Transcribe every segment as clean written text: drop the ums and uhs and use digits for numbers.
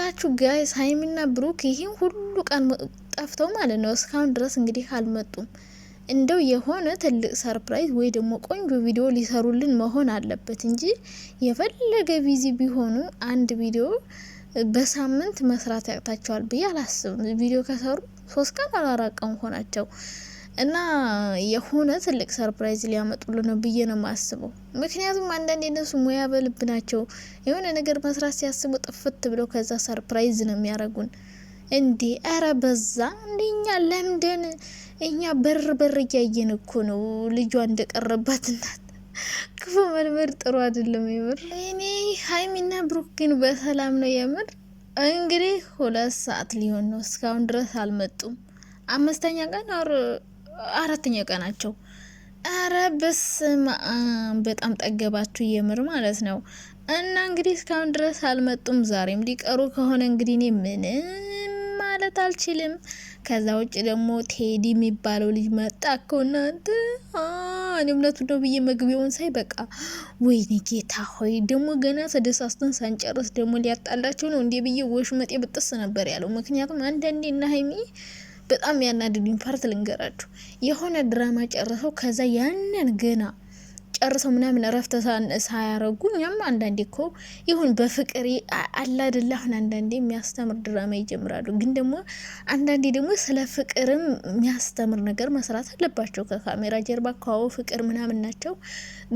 ይኸውላችሁ ጋይስ ሀይሚና ብሩክ ይሄን ሁሉ ቀን ጠፍተው ማለት ነው እስካሁን ድረስ እንግዲህ አልመጡም። እንደው የሆነ ትልቅ ሰርፕራይዝ ወይ ደግሞ ቆንጆ ቪዲዮ ሊሰሩልን መሆን አለበት እንጂ የፈለገ ቢዚ ቢሆኑ አንድ ቪዲዮ በሳምንት መስራት ያቅታቸዋል ብዬ አላስብም። ቪዲዮ ከሰሩ 3 ቀን 4 ቀን ሆናቸው እና የሆነ ትልቅ ሰርፕራይዝ ሊያመጡልን ነው ብዬ ነው ማስበው። ምክንያቱም አንዳንዴ እነሱ ሙያ በልብ ናቸው። የሆነ ነገር መስራት ሲያስቡ ጥፍት ብለው ከዛ ሰርፕራይዝ ነው የሚያረጉን። እንዴ አረ በዛ እንደኛ ለምደን እኛ በር እያየን እኮ ነው ልጇ እንደቀረባት እናት። ክፉ መልመድ ጥሩ አይደለም የምር። እኔ ሀይሚና ብሩክ ግን በሰላም ነው የምር። እንግዲህ 2 ሰዓት ሊሆን ነው እስካሁን ድረስ አልመጡም። 5ኛ ቀን 4ኛ ቀናቸው። አረ በስመ አብ በጣም ጠገባችሁ የምር ማለት ነው። እና እንግዲህ እስካሁን ድረስ አልመጡም። ዛሬም ሊቀሩ ከሆነ እንግዲህ እኔ ምንም ማለት አልችልም። ከዛ ውጭ ደግሞ ቴዲ የሚባለው ልጅ መጣ እኮ እናንተ። እኔ እውነቱን ነው ብዬ መግቢያውን ሳይ በቃ ወይኔ ጌታ ሆይ ደግሞ ገና ተደሳስተን ሳንጨርስ ደግሞ ሊያጣላቸው ነው እንዴ ብዬ ወሽመጤ ብጥስ ነበር ያለው። ምክንያቱም አንዳንዴ እና ሀይሚ በጣም ያናድዱኝ ፓርት ልንገራችሁ። የሆነ ድራማ ጨርሰው ከዛ ያንን ገና ጨርሰው ምናምን እረፍት ሳያረጉ እኛም አንዳንዴ እኮ ይሁን በፍቅር አላደላ አሁን አንዳንዴ የሚያስተምር ድራማ ይጀምራሉ። ግን ደግሞ አንዳንዴ ደግሞ ስለ ፍቅርም የሚያስተምር ነገር መስራት አለባቸው። ከካሜራ ጀርባ ካው ፍቅር ምናምን ናቸው።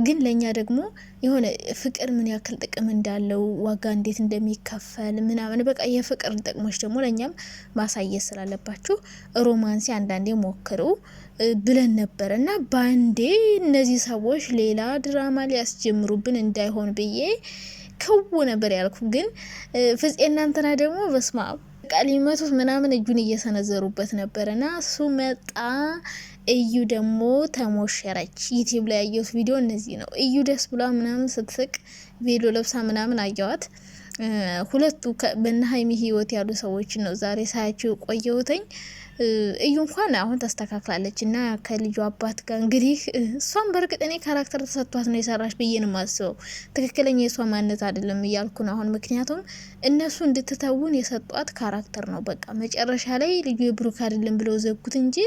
ግን ለኛ ደግሞ የሆነ ፍቅር ምን ያክል ጥቅም እንዳለው ዋጋ እንዴት እንደሚከፈል ምናምን በቃ የፍቅር ጥቅሞች ደግሞ ለኛም ማሳየት ስላለባችሁ ሮማንሲ አንዳንዴ ሞክሩ ብለን ነበር። እና ባንዴ እነዚህ ሰዎች ሌላ ድራማ ሊያስጀምሩብን እንዳይሆን ብዬ ከው ነበር ያልኩ። ግን ፍፄ እናንተና ደግሞ በስማ ቃል ይመቱት ምናምን እጁን እየሰነዘሩበት ነበር። እና እሱ መጣ። እዩ ደግሞ ተሞሸረች። ዩቲዩብ ላይ ያየሁት ቪዲዮ እነዚህ ነው። እዩ ደስ ብላ ምናምን ስትስቅ ቪዲዮ ለብሳ ምናምን አየዋት። ሁለቱ በእነ ሀይሚ ህይወት ያሉ ሰዎች ነው ዛሬ ሳያቸው ቆየሁትኝ። እዩ እንኳን አሁን ተስተካክላለች እና ከልጁ አባት ጋር እንግዲህ እሷን በርግጥ እኔ ካራክተር ተሰጥቷት ነው የሰራሽ ብዬ ነው የማስበው። ትክክለኛ የሷ ማንነት አይደለም እያልኩ ነው አሁን። ምክንያቱም እነሱ እንድትተውን የሰጧት ካራክተር ነው። በቃ መጨረሻ ላይ ልጁ የብሩክ አይደለም ብለው ዘጉት እንጂ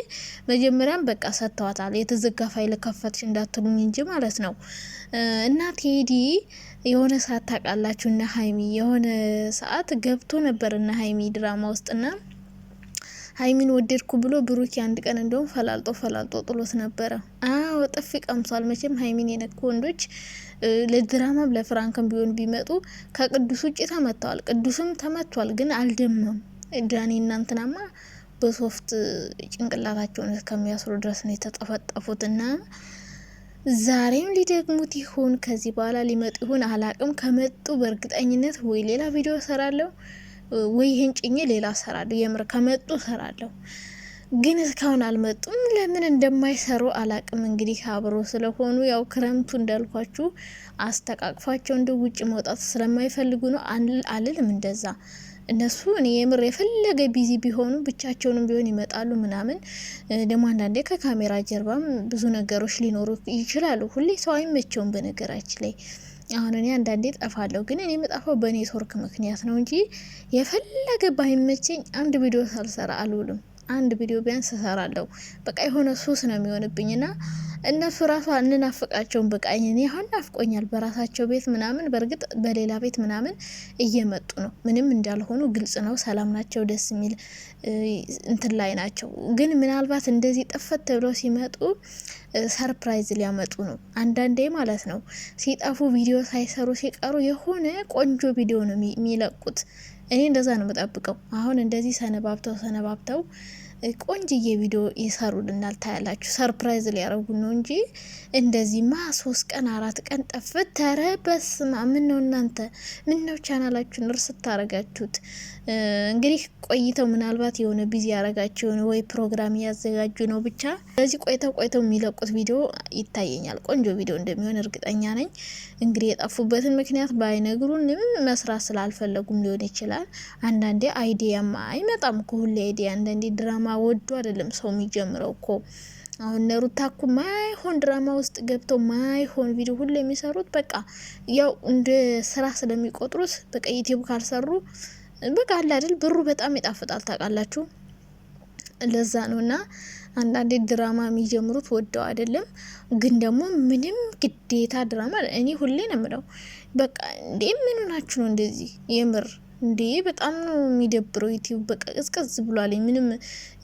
መጀመሪያም በቃ ሰጥተዋታል። የተዘጋ ፋይል ከፈትሽ እንዳትሉኝ እንጂ ማለት ነው። እና ቴዲ የሆነ ሰዓት ታውቃላችሁ እና ሀይሚ የሆነ ሰዓት ገብቶ ነበር እና ሀይሚ ድራማ ውስጥና ሀይሚን ወደድኩ ብሎ ብሩክ አንድ ቀን እንደውም ፈላልጦ ጥሎት ነበረ። አዎ ጥፊ ቀምሷል። መቼም ሀይሚን የነኩ ወንዶች ለድራማም ለፍራንክም ቢሆን ቢመጡ ከቅዱስ ውጭ ተመተዋል። ቅዱስም ተመቷል ግን አልደመም። ዳኒ እናንተናማ በሶፍት ጭንቅላታቸውን እስከሚያስሩ ድረስ ነው የተጠፈጠፉት። እና ዛሬም ሊደግሙት ይሁን ከዚህ በኋላ ሊመጡ ይሁን አላቅም። ከመጡ በእርግጠኝነት ወይ ሌላ ቪዲዮ ሰራለሁ ወይ ይሄን ጭኜ ሌላ ሰራለሁ። የምር ከመጡ ሰራለሁ። ግን እስካሁን አልመጡም። ለምን እንደማይሰሩ አላቅም። እንግዲህ አብሮ ስለሆኑ ያው ክረምቱ እንዳልኳችሁ አስተቃቅፏቸው እንደ ውጭ መውጣት ስለማይፈልጉ ነው አልልም እንደዛ። እነሱ እኔ የምር የፈለገ ቢዚ ቢሆኑ ብቻቸውንም ቢሆን ይመጣሉ ምናምን። ደግሞ አንዳንዴ ከካሜራ ጀርባም ብዙ ነገሮች ሊኖሩ ይችላሉ። ሁሌ ሰው አይመቸውም በነገራችን ላይ። አሁን እኔ አንዳንዴ ጠፋለሁ ግን እኔ የምጠፋው በኔትወርክ ምክንያት ነው እንጂ የፈለገ ባይመቸኝ አንድ ቪዲዮ ሳልሰራ አልውልም። አንድ ቪዲዮ ቢያንስ እሰራለሁ። በቃ የሆነ ሱስ ነው የሚሆንብኝና እነሱ ራሱ አንናፍቃቸውም። በቃ እኔ አሁን ናፍቆኛል በራሳቸው ቤት ምናምን። በእርግጥ በሌላ ቤት ምናምን እየመጡ ነው። ምንም እንዳልሆኑ ግልጽ ነው። ሰላም ናቸው። ደስ የሚል እንትን ላይ ናቸው። ግን ምናልባት እንደዚህ ጥፈት ብለው ሲመጡ ሰርፕራይዝ ሊያመጡ ነው አንዳንዴ ማለት ነው። ሲጠፉ ቪዲዮ ሳይሰሩ ሲቀሩ የሆነ ቆንጆ ቪዲዮ ነው የሚለቁት። እኔ እንደዛ ነው የምጠብቀው። አሁን እንደዚህ ሰነባብተው ቆንጅዬ ቪዲዮ ይሰሩልናል ታያላችሁ። ሰርፕራይዝ ሊያረጉ ነው እንጂ እንደዚህማ 3 ቀን 4 ቀን ጠፍት ተረበስማ። ምን ነው እናንተ ምን ነው ቻናላችሁን እርስ ታረጋችሁት? እንግዲህ ቆይተው ምናልባት የሆነ ቢዚ ያረጋችሁ የሆነ ወይ ፕሮግራም ያዘጋጁ ነው። ብቻ ስለዚህ ቆይተው የሚለቁት ቪዲዮ ይታየኛል። ቆንጆ ቪዲዮ እንደሚሆን እርግጠኛ ነኝ። እንግዲህ የጠፉበትን ምክንያት ባይነግሩንም መስራት ስላልፈለጉም ሊሆን ይችላል። አንዳንዴ አይዲያማ አይመጣም እኮ ሁሌ አይዲያ። አንዳንዴ ድራማ ወዶ አይደለም ሰው የሚጀምረው እኮ። አሁን ነሩታ እኮ ማይሆን ድራማ ውስጥ ገብተው ማይሆን ቪዲዮ ሁሉ የሚሰሩት በቃ ያው እንደ ስራ ስለሚቆጥሩት በቃ ዩቲዩብ ካልሰሩ በቃ አለ አይደል ብሩ በጣም ይጣፍጣል ታውቃላችሁ። ለዛ ነውና አንዳንዴ ድራማ የሚጀምሩት ወደው አይደለም፣ ግን ደግሞ ምንም ግዴታ ድራማ እኔ ሁሌ ነው የምለው በቃ እንዴ ምን ሆናችሁ ነው እንደዚህ የምር እንዴ በጣም ነው የሚደብረው። ዩቲዩብ በቃ ቅዝቅዝ ብሏል። ምንም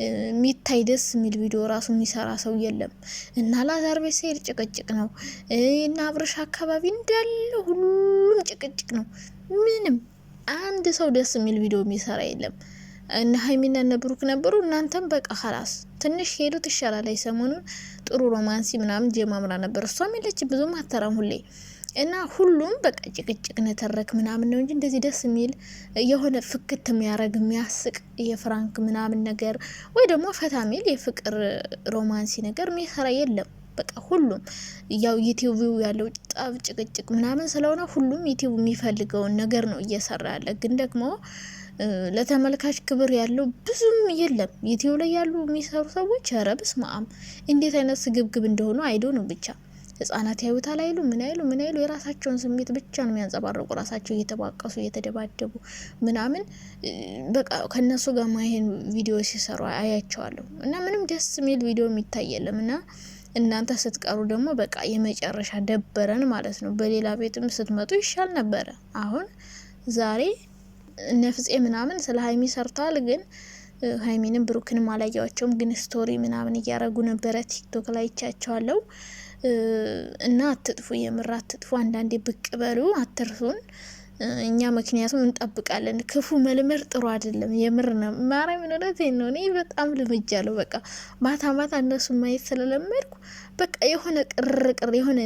የሚታይ ደስ የሚል ቪዲዮ ራሱ የሚሰራ ሰው የለም። እና ላዛር ቤት ሲሄድ ጭቅጭቅ ነው እና አብረሽ አካባቢ እንዳለ ሁሉም ጭቅጭቅ ነው። ምንም አንድ ሰው ደስ የሚል ቪዲዮ የሚሰራ የለም። እና ሀይሚና እነ ብሩክ ነበሩ። እናንተም በቃ ኸላስ ትንሽ ሄዱት ይሻላል። ሰሞኑን ጥሩ ሮማንሲ ምናምን ጀማምራ ነበር። እሷም የለች ብዙም አተራም ሁሌ እና ሁሉም በቃ ጭቅጭቅ ነተረክ ምናምን ነው እንጂ እንደዚህ ደስ የሚል የሆነ ፍክት የሚያረግ የሚያስቅ የፍራንክ ምናምን ነገር ወይ ደግሞ ፈታ የሚል የፍቅር ሮማንሲ ነገር የሚሰራ የለም። በቃ ሁሉም ያው ዩቲዩብ ያለው ጣብ ጭቅጭቅ ምናምን ስለሆነ ሁሉም ዩቲዩብ የሚፈልገውን ነገር ነው እየሰራ ያለ። ግን ደግሞ ለተመልካች ክብር ያለው ብዙም የለም። ዩቲዩብ ላይ ያሉ የሚሰሩ ሰዎች ኧረ በስመ አብ እንዴት አይነት ስግብግብ እንደሆኑ አይዶ ነው ብቻ ህጻናት ያዩታል አይሉ ምን አይሉ የራሳቸውን ስሜት ብቻ ነው የሚያንጸባርቁ። ራሳቸው እየተባቀሱ እየተደባደቡ ምናምን በቃ ከነሱ ጋር ማይሄን ቪዲዮ ሲሰሩ አያቸዋለሁ። እና ምንም ደስ የሚል ቪዲዮ የሚታይ የለም። እና እናንተ ስትቀሩ ደግሞ በቃ የመጨረሻ ደበረን ማለት ነው። በሌላ ቤትም ስትመጡ ይሻል ነበረ። አሁን ዛሬ ነፍጼ ምናምን ስለ ሀይሚ ሰርተዋል። ግን ሀይሚንም ብሩክንም አላያቸውም። ግን ስቶሪ ምናምን እያረጉ ነበረ ቲክቶክ ላይ ይቻቸዋለሁ። እና አትጥፉ፣ የምር አትጥፉ። አንዳንዴ ብቅ በሉ፣ አትርሱን። እኛ ምክንያቱም እንጠብቃለን። ክፉ መልመድ ጥሩ አይደለም። የምር ነው ማርያም ነው። እኔ በጣም ልምጃለሁ። በቃ ማታ ማታ እነሱ ማየት ስለለመድኩ በቃ የሆነ ቅርቅር የሆነ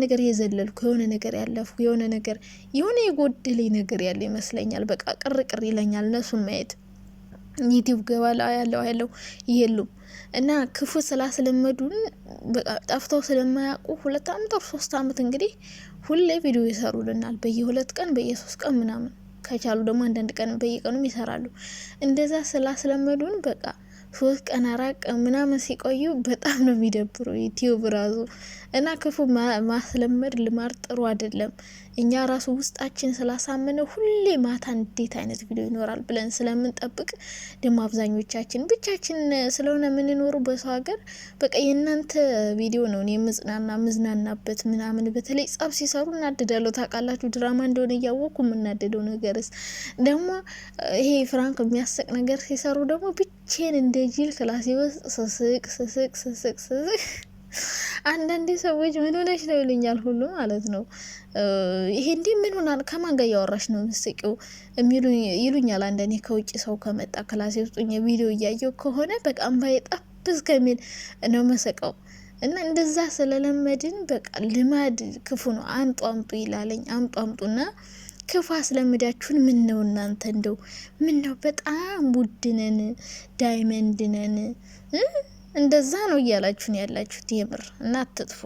ነገር የዘለልኩ የሆነ ነገር ያለፍኩ የሆነ የጎደለኝ ነገር ያለ ይመስለኛል። በቃ ቅርቅር ይለኛል እነሱን ማየት። ዩቲዩብ ገባላ ያለው የሉም እና ክፉ ስላስለመዱን በቃ ጠፍተው ስለማያውቁ 2 አመት or 3 አመት እንግዲህ ሁሌ ቪዲዮ ይሰሩልናል። በየ2 ቀን በየ3 ቀን ምናምን ከቻሉ ደግሞ አንዳንድ ቀን በየቀኑም ይሰራሉ። እንደዛ ስላስለመዱን በቃ 3 ቀን 4 ቀን ምናምን ሲቆዩ በጣም ነው የሚደብረው ዩቲዩብ ራሱ። እና ክፉ ማስለመድ ልማድ ጥሩ አይደለም። እኛ ራሱ ውስጣችን ስላሳመነ ሁሌ ማታ እንዴት አይነት ቪዲዮ ይኖራል ብለን ስለምንጠብቅ ደግሞ አብዛኞቻችን ብቻችን ስለሆነ የምንኖሩ በሰው ሀገር በቃ የእናንተ ቪዲዮ ነው እኔ ምዝናናበት ምናምን። በተለይ ጸብ ሲሰሩ እናደዳለሁ ታውቃላችሁ። ድራማ እንደሆነ እያወቅኩ የምናደደው ነገርስ ደግሞ ይሄ ፍራንክ የሚያስቅ ነገር ሲሰሩ ደግሞ ብቻዬን እንደ ጅል ክላስ ውስጥ ስስቅ አንዳንዴ ሰዎች ምን ሆነሽ ነው ይሉኛል ሁሉ ማለት ነው። ይሄ እንዴ ምን ሆናል ከማን ጋር ያወራሽ ነው ምስቂው ይሉኛል። አንዳንዴ ከውጭ ሰው ከመጣ ክላስ ውስጥ ቪዲዮ እያየው ከሆነ በቃ እምባዬ ጠብዝ ከሚል ነው መሰቀው። እና እንደዛ ስለለመድን በቃ ልማድ ክፉ ነው። አምጡ ይላለኝ አምጡና ክፉ አስለምዳችሁን። ምን ነው እናንተ እንደው ምን ነው በጣም ውድነን ዳይመንድ ነን እንደዛ ነው እያላችሁን ያላችሁት የምር። እና አትጥፉ።